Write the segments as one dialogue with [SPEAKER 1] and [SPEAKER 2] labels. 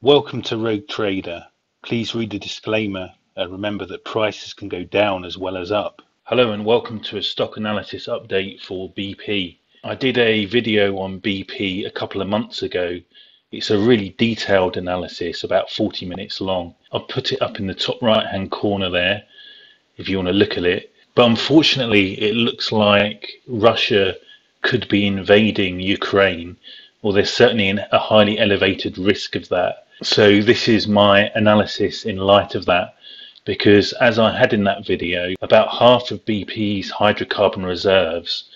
[SPEAKER 1] Welcome to Rogue Trader. Please read the disclaimer. Remember that prices can go down as well as up. Hello and welcome to a stock analysis update for BP. I did a video on BP a couple of months ago. It's a really detailed analysis, about 40 minutes long. I'll put it up in the top right hand corner there if you want to look at it. But unfortunately, it looks like Russia could be invading Ukraine, or there's certainly a highly elevated risk of that. So this is my analysis in light of that, because as I had in that video, about half of BP's hydrocarbon reserves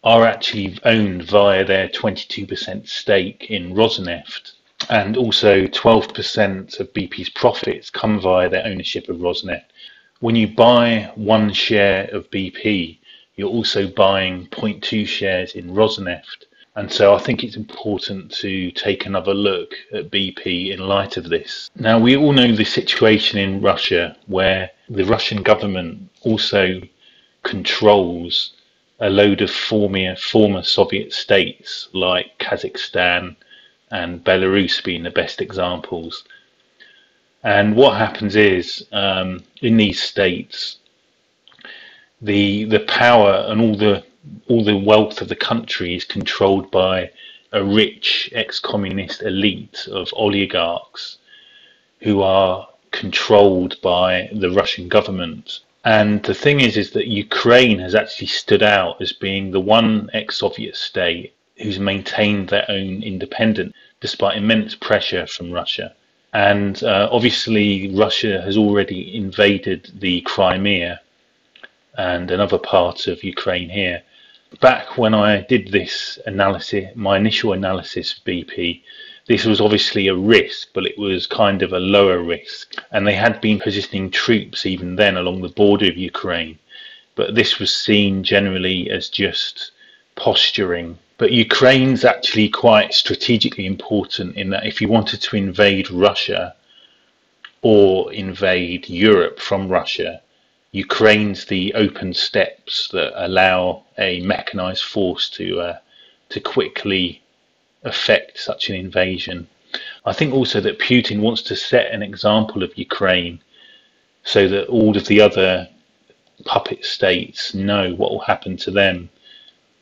[SPEAKER 1] are actually owned via their 22% stake in Rosneft, and also 12% of BP's profits come via their ownership of Rosneft. When you buy one share of BP, you're also buying 0.2 shares in Rosneft. And so I think it's important to take another look at BP in light of this. Now, we all know the situation in Russia, where the Russian government also controls a load of former Soviet states like Kazakhstan and Belarus being the best examples. And what happens is, in these states, the power and all the wealth of the country is controlled by a rich ex-communist elite of oligarchs who are controlled by the Russian government. And the thing is that Ukraine has actually stood out as being the one ex-Soviet state who's maintained their own independence despite immense pressure from Russia. And obviously Russia has already invaded the Crimea and another part of Ukraine here. Back when I did this analysis, my initial analysis of BP, this was obviously a risk, but it was kind of a lower risk. And they had been positioning troops even then along the border of Ukraine. But this was seen generally as just posturing. But Ukraine's actually quite strategically important in that if you wanted to invade Russia or invade Europe from Russia, Ukraine's the open steps that allow a mechanized force to quickly affect such an invasion. I think also that Putin wants to set an example of Ukraine so that all of the other puppet states know what will happen to them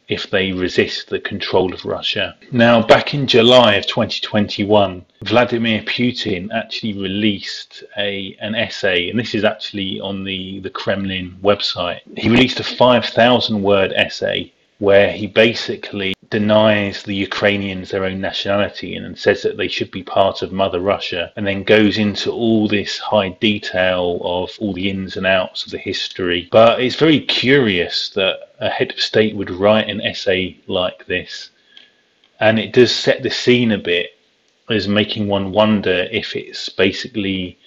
[SPEAKER 1] if they resist the control of Russia. Now, back in July of 2021, Vladimir Putin actually released an essay, and this is actually on the Kremlin website. He released a 5,000 word essay where he basically denies the Ukrainians their own nationality and says that they should be part of Mother Russia, and then goes into all this high detail of all the ins and outs of the history. But it's very curious that a head of state would write an essay like this, and it does set the scene a bit as making one wonder if it's basically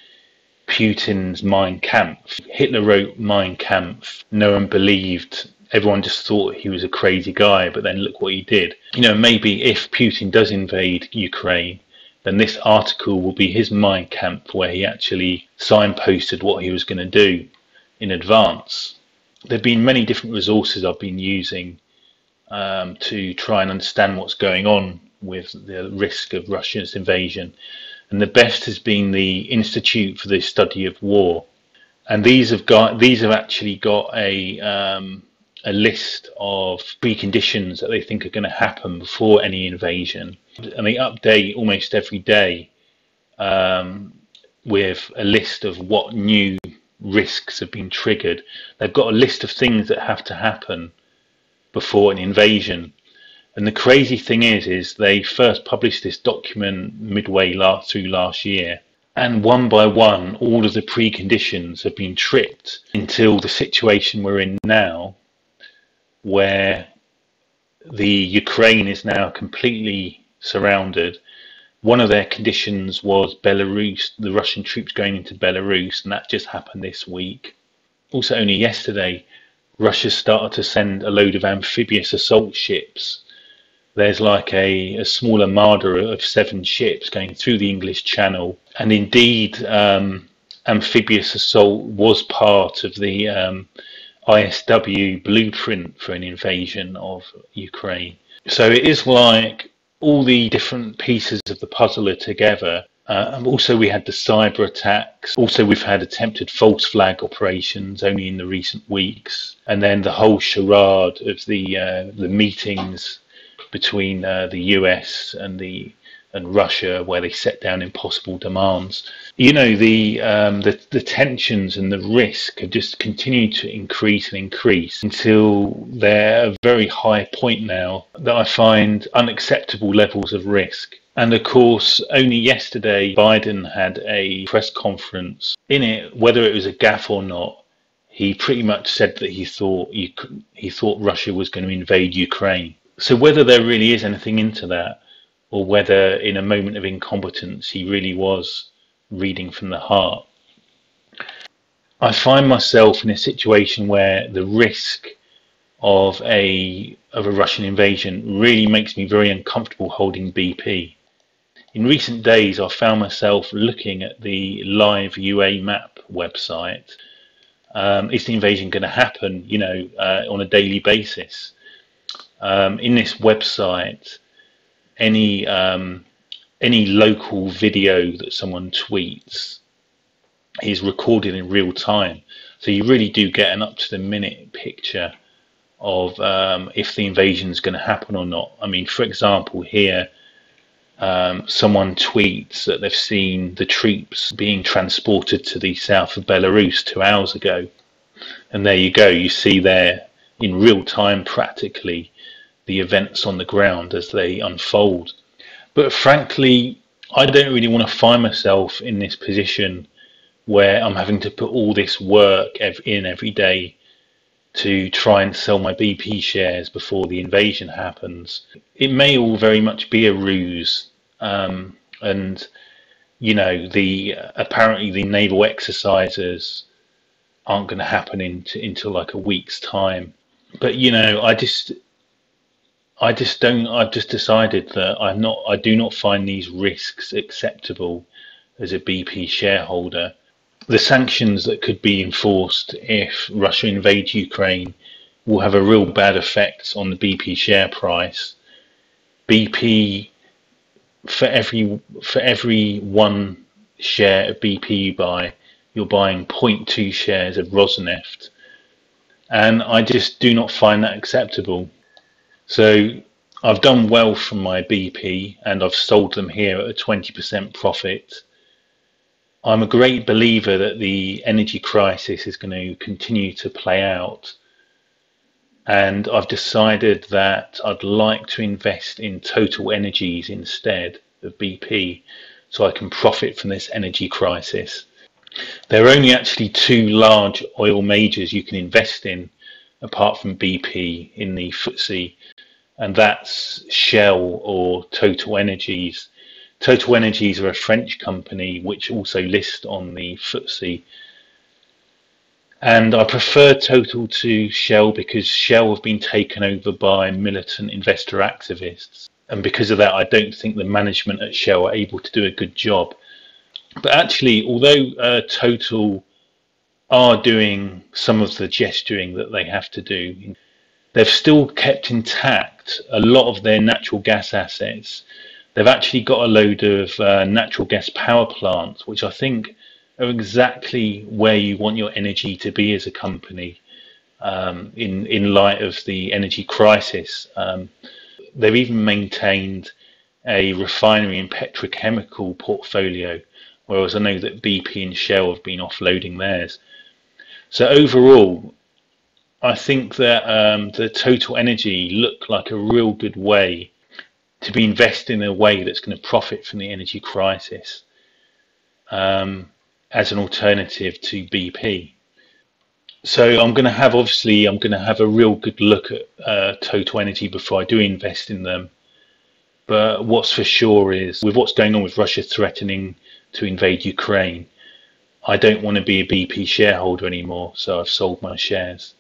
[SPEAKER 1] Putin's Mein Kampf. Hitler wrote Mein Kampf, no one believed. Everyone just thought he was a crazy guy, but then look what he did. You know, maybe if Putin does invade Ukraine, then this article will be his Mein Kampf, where he actually signposted what he was going to do in advance. There have been many different resources I've been using to try and understand what's going on with the risk of Russia's invasion. And the best has been the Institute for the Study of War. And these have actually got a list of preconditions that they think are going to happen before any invasion, and they update almost every day with a list of what new risks have been triggered. They've got a list of things that have to happen before an invasion, and the crazy thing is they first published this document midway through last year, and one by one all of the preconditions have been tripped until the situation we're in now, where the Ukraine is now completely surrounded. One of their conditions was Belarus, the Russian troops going into Belarus, and that just happened this week. Also, only yesterday, Russia started to send a load of amphibious assault ships. There's like a small armada of 7 ships going through the English Channel, and indeed amphibious assault was part of the ISW blueprint for an invasion of Ukraine. So it is like all the different pieces of the puzzle are together And also, we had the cyber attacks. Also, we've had attempted false flag operations only in the recent weeks, and then the whole charade of the meetings between the US and Russia, where they set down impossible demands. You know, the tensions and the risk have just continued to increase and increase until they're at a very high point now that I find unacceptable levels of risk. And of course, only yesterday, Biden had a press conference. In it, whether it was a gaffe or not, he pretty much said that he thought Russia was going to invade Ukraine. So whether there really is anything into that, or whether in a moment of incompetence he really was reading from the heart, I find myself in a situation where the risk of a Russian invasion really makes me very uncomfortable holding BP. In recent days, I found myself looking at the live UA map website. Is the invasion going to happen, on a daily basis? In this website, any local video that someone tweets is recorded in real time. So you really do get an up-to-the-minute picture of if the invasion is going to happen or not. I mean, for example, here, someone tweets that they've seen the troops being transported to the south of Belarus 2 hours ago. And there you go, you see there in real time practically the events on the ground as they unfold. But frankly, I don't really want to find myself in this position where I'm having to put all this work in every day to try and sell my BP shares before the invasion happens. It may all very much be a ruse, and apparently the naval exercises aren't going to happen until like a week's time. But I've just decided that I do not find these risks acceptable as a BP shareholder. The sanctions that could be enforced if Russia invades Ukraine will have a real bad effect on the BP share price. BP, for every one share of BP you buy, you're buying 0.2 shares of Rosneft, and I just do not find that acceptable. So I've done well from my BP, and I've sold them here at a 20% profit. I'm a great believer that the energy crisis is going to continue to play out, and I've decided that I'd like to invest in Total Energies instead of BP so I can profit from this energy crisis. There are only actually two large oil majors you can invest in apart from BP in the FTSE, and that's Shell or Total Energies. Total Energies are a French company which also list on the FTSE. And I prefer Total to Shell because Shell have been taken over by militant investor activists. And because of that, I don't think the management at Shell are able to do a good job. But actually, although Total are doing some of the gesturing that they have to do, they've still kept intact a lot of their natural gas assets. They've actually got a load of natural gas power plants, which I think are exactly where you want your energy to be as a company in light of the energy crisis. They've even maintained a refinery and petrochemical portfolio, whereas I know that BP and Shell have been offloading theirs. So overall, I think that the Total Energy look like a real good way to be invested in a way that's going to profit from the energy crisis as an alternative to BP. So I'm going to have a real good look at Total Energy before I do invest in them. But what's for sure is, with what's going on with Russia threatening to invade Ukraine, I don't want to be a BP shareholder anymore, so I've sold my shares.